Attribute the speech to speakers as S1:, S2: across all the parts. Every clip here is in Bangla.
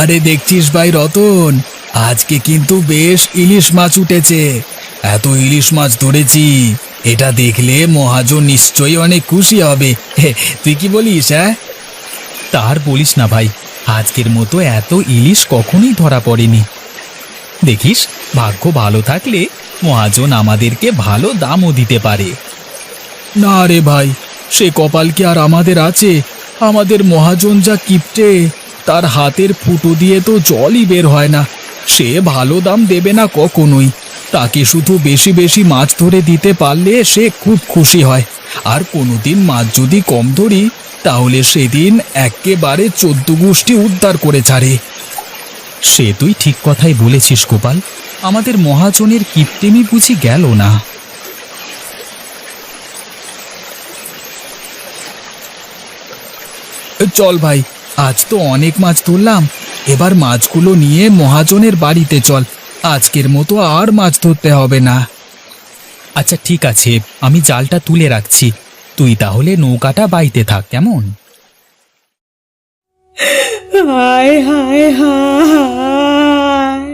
S1: আরে দেখছিস ভাই রতন, আজকে কিন্তু বেশ ইলিশ মাছ উঠেছে। এত ইলিশ মাছ ধরেছি, এটা দেখলে মহাজন নিশ্চয়ই অনেক খুশি হবে। তুই কি বলিস? হ্যাঁ, তার বলিস না ভাই, আজকের মতো এত ইলিশ কখনোই ধরা পড়েনি। দেখিস, ভাগ্য ভালো থাকলে মহাজন আমাদেরকে ভালো দামও দিতে পারে। না রে ভাই, সে কপাল কি আর আমাদের আছে? আমাদের মহাজন যা কিপটে, তার হাতের ফুটো দিয়ে তো জলই বের হয় না। সে ভালো দাম দেবে না কখনোই। তাকে শুধু বেশি বেশি মাছ ধরে দিতে পারলে সে খুব খুশি হয়। আর কোনোদিন মাছ যদি কম ধরি, তাহলে সেদিন একেবারে 14 গোষ্ঠী উদ্ধার করে ছাড়ে। সে তুই ঠিক কথাই বলেছিস গোপাল, আমাদের মহাজনের কিপটেমি বুঝি গেল না। চল ভাই, আজ তো অনেক মাছ ধরলাম, এবার মাছগুলো নিয়ে মহাজনের বাড়িতে চল। আজকের মতো আর মাছ ধরতে হবে না। আচ্ছা ঠিক আছে, আমি জালটা তুলে রাখছি, তুই তাহলে নৌকাটা বাইতে থাক, কেমন?
S2: হায় হায় হায়,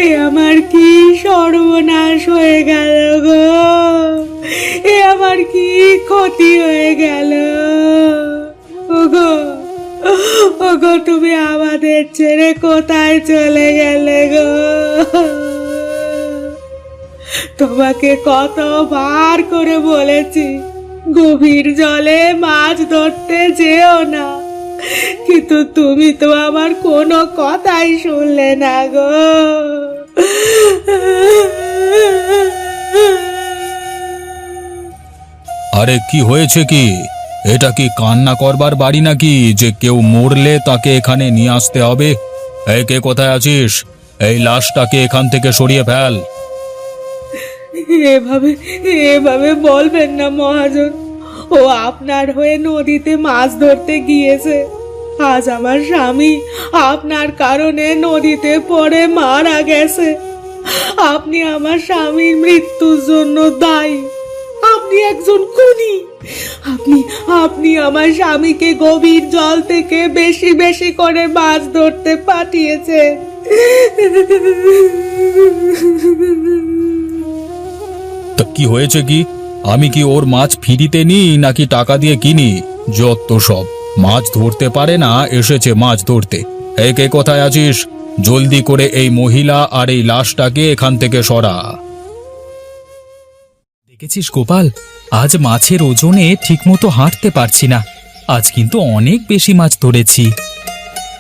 S2: এ আমার কি সর্বনাশ হয়ে গেল গো! এ আমার কি ক্ষতি হয়ে গেল! ওগো, ওগো, তুমি আমাদের ছেড়ে কোথায় চলে গেলে গো? তোমাকে কতবার করে বলেছি গভীর জলে মাছ ধরতে যেও না, কিন্তু তুমি তো আমার কোনো কথাই শুনলে না গো।
S1: আরে কি হয়েছে কি? এটা কি কান্না করবার বাড়ি নাকি যে কেউ মরলে তাকে এখানে নিয়ে আসতে হবে? এই কে কোথায় আছিস? এই লাশটাকে এখান থেকে সরিয়ে ফেল।
S2: এভাবে এভাবে বলবেন না মহাজন, ও আপনার হয়ে নদীতে মাছ ধরতে গিয়েছে। আজ আমার স্বামী আপনার কারণে নদীতে পড়ে মারা গেছে। আপনি আমার স্বামীর মৃত্যুর জন্য দায়ী। আপনি একজন খুনি। আপনি আপনি আমার স্বামীকে গভীর জল থেকে বেশি বেশি করে মাছ ধরতে পাঠিয়েছেন।
S1: তা কি হয়েছে কি? আমি কি ওর মাছ ফিরিতে নিই নাকি টাকা দিয়ে কিনি? যত সব, মাছ ধরতে পারে না, এসেছে মাছ ধরতে। এই কে কোথায় আছিস? জলদি করে এই মহিলা আর এই লাশটাকে এখান থেকে সরা। দেখেছিস গোপাল, আজ মাছের ওজনে ঠিকমতো হাঁটতে পারছি না। আজ কিন্তু অনেক বেশি মাছ ধরেছি।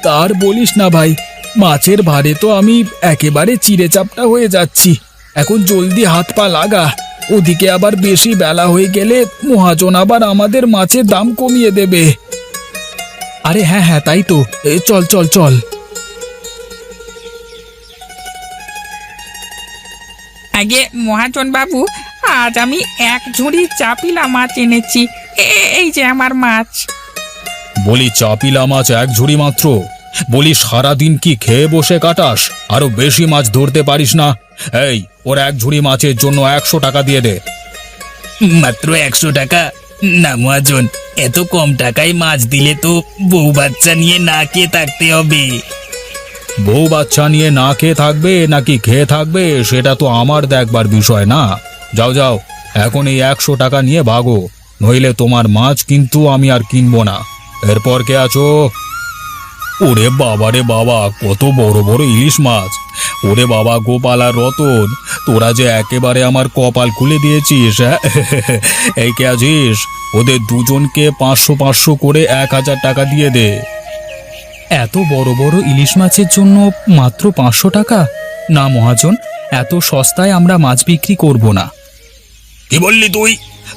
S1: তার বলিস না ভাই, মাছের ভারে তো আমি একেবারে চিড়েচাপটা হয়ে যাচ্ছি। এখন জলদি হাত পা লাগা, ওদিকে আবার বেশি বেলা হয়ে গেলে মহাজন আবার আমাদের মাছের দাম কমিয়ে দেবে। আরে হ্যাঁ হ্যাঁ, তাই তো, চল চল চল।
S3: আগে মহাজন বাবু, আজ আমি 1 ঝুড়ি চাপিলা মাছ এনেছি। এই যে আমার মাছ।
S1: বলি চাপিলা মাছ 1 ঝুড়ি মাত্র? বলি সারাদিন কি খেয়ে বসে কাটাস? আরো বেশি মাছ ধরতে পারিস না? এই, ওর 1 ঝুড়ি মাছের জন্য 100 টাকা দিয়ে দে।
S4: মাত্র 100 টাকা? না মহাজন, এত কম টাকায় মাছ দিলে তো বউ বাচ্চা নিয়ে না খেয়ে থাকতে হবে।
S1: বউ বাচ্চা নিয়ে না খেয়ে থাকবে নাকি খেয়ে থাকবে সেটা তো আমার দেখবার বিষয় না। যাও যাও, এখন এই 100 টাকা নিয়ে ভাগো, নইলে তোমার মাছ কিন্তু আমি আর কিনবো না। এরপর কে আছো? ওরে বাবা রে বাবা, কত বড় বড় ইলিশ মাছ! ওরে বাবা, গোপাল আর রতন, তোরা যে একেবারে আমার কপাল খুলে দিয়েছিস। এই কে আছিস? ওদের দুজনকে 500 করে 1000 টাকা দিয়ে দে। এত বড় বড় ইলিশ মাছের জন্য মাত্র 500 টাকা? না মহাজন, এত সস্তায় আমরা মাছ বিক্রি করব না। কি বললি তুই?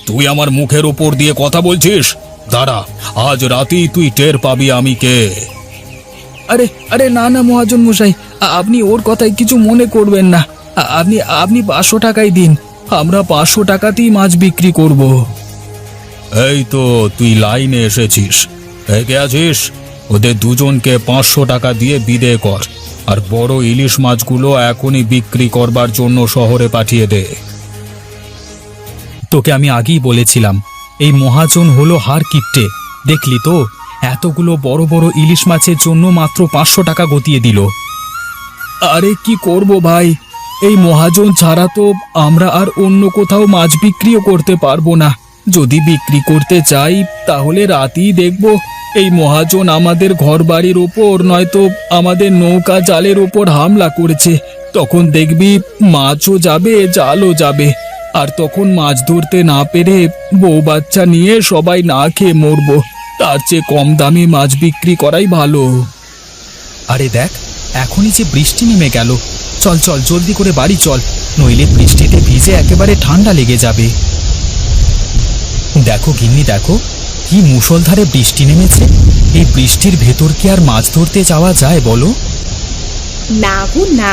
S1: তুই আমার মুখের ওপর দিয়ে কথা বলছিস? দাঁড়া, আজ রাতেই তুই টের পাবি আমি কে। আরে আরে না না মহাজন মশাই, আপনি ওর কথায় কিছু মনে করবেন না। আপনি 500 টাকাই দিন, আমরা 500 টাকাতেই মাছ বিক্রি করব। এই তো তুই লাইনে এসেছিস। কে আছিস? ওদের দুজনকে 500 টাকা দিয়ে বিদে কর, আর বড় ইলিশ মাছগুলো এখনই বিক্রি করবার জন্য শহরে পাঠিয়ে দে। তোকে আমি আগেই বলেছিলাম, এই মহাজন হলো হার কিপটে। দেখলি তো, এতগুলো বড় বড় ইলিশ মাছের জন্য মাত্র 500 টাকা গতিয়ে দিল। আরে কি করব ভাই, এই মহাজন ছাড়া তো আমরা আর অন্য কোথাও মাছ বিক্রিও করতে পারবো না। যদি বিক্রি করতে চাই তাহলে রাতেই দেখব এই মহাজন আমাদের ঘরবাড়ির ওপর নয়তো আমাদের নৌকা জালের ওপর হামলা করেছে। তখন দেখবি মাছও যাবে, জালও যাবে, আর তখন মাছ ধরতে না পেরে বউ বাচ্চা নিয়ে সবাই না খেয়ে মরবো। তার চেয়ে কম দামে মাছ বিক্রি করাই ভালো। আরে দেখ, এখনই যে বৃষ্টি নেমে গেল। চল চল জলদি করে বাড়ি চল, নইলে বৃষ্টিতে ভিজে একেবারে ঠান্ডা লেগে যাবে। দেখো গিন্নি, দেখো কি মুষলধারে বৃষ্টি নেমেছে। এই বৃষ্টির ভেতর কি আর মাছ ধরতে যাওয়া যায় বলো?
S5: না গো না,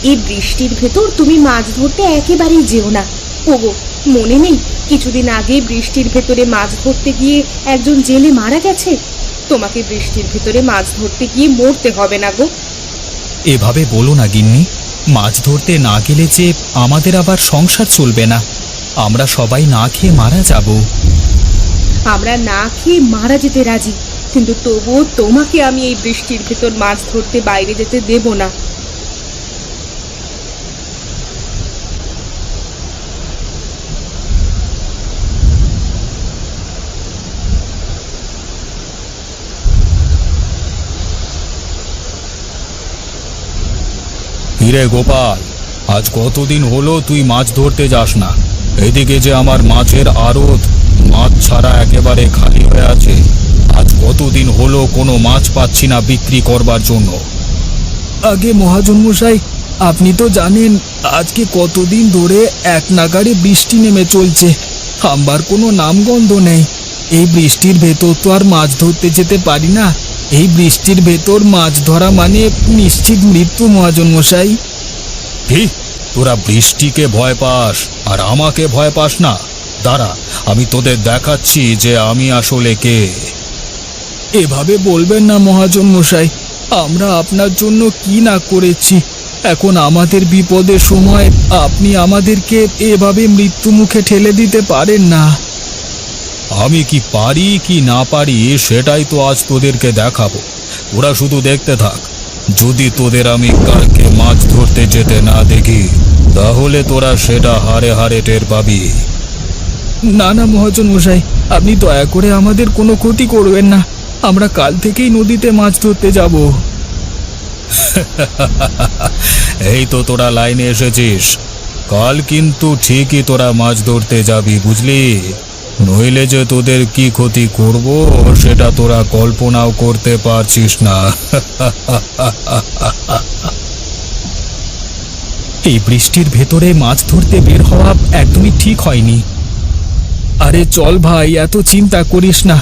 S5: এই বৃষ্টির ভেতর তুমি মাছ ধরতে একেবারেই যেও না। ওগো, মনে নেই কিছুদিন আগে বৃষ্টির ভেতরে মাছ ধরতে গিয়ে একজন জেলে মারা গেছে? তোমাকে বৃষ্টির ভেতরে মাছ ধরতে গিয়ে মরতে হবে না গো।
S1: এভাবে বলো না গিন্নি, মাছ ধরতে না গেলে যে আমাদের আবার সংসার চলবে না। আমরা সবাই না খেয়ে মারা যাব।
S5: আমরা না খেয়ে মারা যেতে রাজি, কিন্তু তবুও তোমাকে আমি এই বৃষ্টির ভেতর মাছ ধরতে বাইরে যেতে দেব না।
S1: হিরে গোপাল, আজ কতদিন হলো তুই মাছ ধরতে যাস না? এদিকে যে আমার মাছের আড়ত মাছ ছাড়া একেবারে খালি হয়ে আছে। আজ কতদিন হলো কোনো মাছ পাচ্ছি না বিক্রি করবার জন্য। আগে মহাজন মশাই, আপনি তো জানেন আজকে কতদিন ধরে এক নাগাড়ে বৃষ্টি নেমে চলছে, থামবার কোনো নামগন্ধ নেই। এই বৃষ্টির ভেতর তো আর মাছ ধরতে যেতে পারি না। এই বৃষ্টির ভেতর মাছ ধরা মানে নিশ্চিত মৃত্যু মহাজন মশাই। কি, তোরা বৃষ্টিকে ভয় পাস আর আমাকে ভয় পাস না? দাঁড়া, আমি তোদের দেখাচ্ছি যে আমি আসলে কে। এভাবে বলবেন না মহাজন মশাই, আমরা আপনার জন্য কি না করেছি। এখন আমাদের বিপদের সময় আপনি আমাদেরকে এভাবে মৃত্যু মুখে ঠেলে দিতে পারেন না। আমি কি পারি কি না পারি সেটাই তো আজ তোদেরকে দেখাবো। ওরা শুধু দেখতে থাক। যদি তোদের আমি কালকে মাছ ধরতে যেতে না দেখি তাহলে তোরা সেটা হারে হারে টের পাবি। না না মহাজন মশাই, আপনি দয়া করে আমাদের কোনো ক্ষতি করবেন না। আমরা কাল থেকেই নদীতে মাছ ধরতে যাব। এই তো তোরা লাইনে এসেছিস। কাল কিন্তু ঠিকই তোরা মাছ ধরতে যাবি, বুঝলি? নইলে যে তোদের কি ক্ষতি করব সেটা তোরা কল্পনাও করতে পারছিস না। এই বৃষ্টির ভেতরে মাছ ধরতে বের হওয়া একদমই ঠিক হয়নি। আরে চল ভাই, এত চিন্তা করিস না।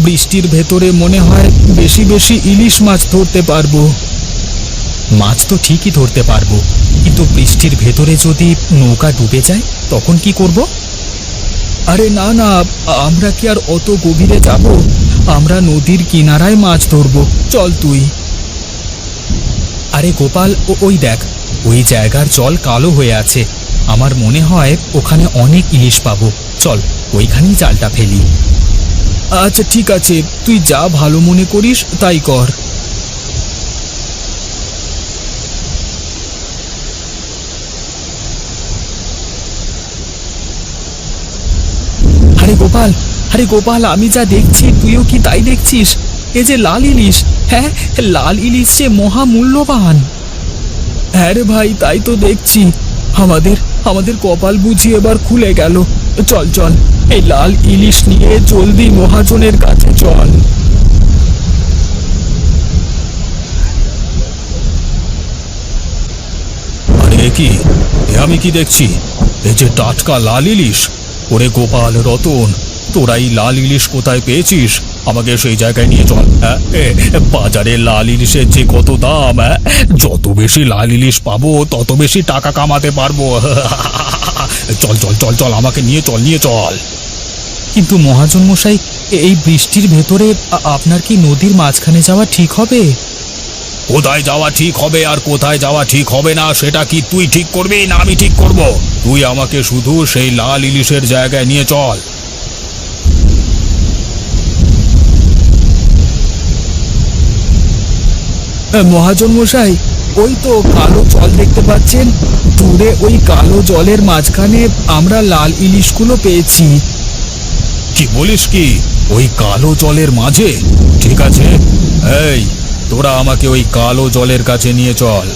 S1: বৃষ্টির ভেতরে মনে হয় বেশি বেশি ইলিশ মাছ ধরতে পারবো। মাছ তো ঠিকই ধরতে পারবো, কিন্তু বৃষ্টির ভেতরে যদি নৌকা ডুবে যায় তখন কি করব? আরে না না, আমরা কি আর অত গভীরে যাব? আমরা নদীর কিনারায় মাছ ধরবো, চল তুই। আরে গোপাল, ওই দেখ, ওই জায়গার জল কালো হয়ে আছে। আমার মনে হয় ওখানে অনেক ইলিশ পাবো। চল ওইখানেই জালটা ফেলি। আচ্ছা ঠিক আছে, তুই যা ভালো মনে করিস তাই কর। আরে গোপাল, আরে গোপাল, আমি যা দেখছি তুইও কি তাই দেখছিস? এ যে লাল ইলিশ। হ্যাঁ, লাল ইলিশ যে মহামূল্যবান। হ্যাঁ রে ভাই, তাই তো দেখছি। আমাদের কপাল বুঝি এবার খুলে গেল। চল চল, এই লাল ইলিশ নিয়ে জলদি মহাজনের কাছে চল। আরে কি, আমি কি দেখছি? এই যে টাটকা লাল ইলিশ। ওরে গোপাল, রতন, তোরা এই লাল ইলিশ কোথায় পেয়েছিস? আমাকে সেই জায়গায় নিয়ে চল। বাজারে লাল ইলিশের যে কত দাম, যত বেশি লাল ইলিশ পাবো তত বেশি টাকা কামাতে পারবো। চল চল চল চল, আমাকে নিয়ে চল। কিন্তু মহাজন মশাই, এই বৃষ্টির ভেতরে আপনার কি নদীর মাঝখানে যাওয়া ঠিক হবে? কোথায় যাওয়া ঠিক হবে আর কোথায় যাওয়া ঠিক হবে না সেটা কি তুই ঠিক করবি না আমি ঠিক করব? তুই আমাকে শুধু সেই লাল ইলিশের জায়গায় নিয়ে চল। মহাজন মশাই, ওই তো কালো জল দেখতে পাচ্ছেন, দূরে ওই কালো জলের মাঝখানে আমরা লাল ইলিশগুলো পেয়েছি। কি বলিস কি, ওই কালো জলের মাঝে? ঠিক আছে, এই তোরা আমাকে ওই কালো জলের কাছে নিয়ে চল।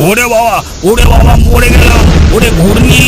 S4: ওরে বাবা, মরে গেলাম, ওরে ঘূর্ণি।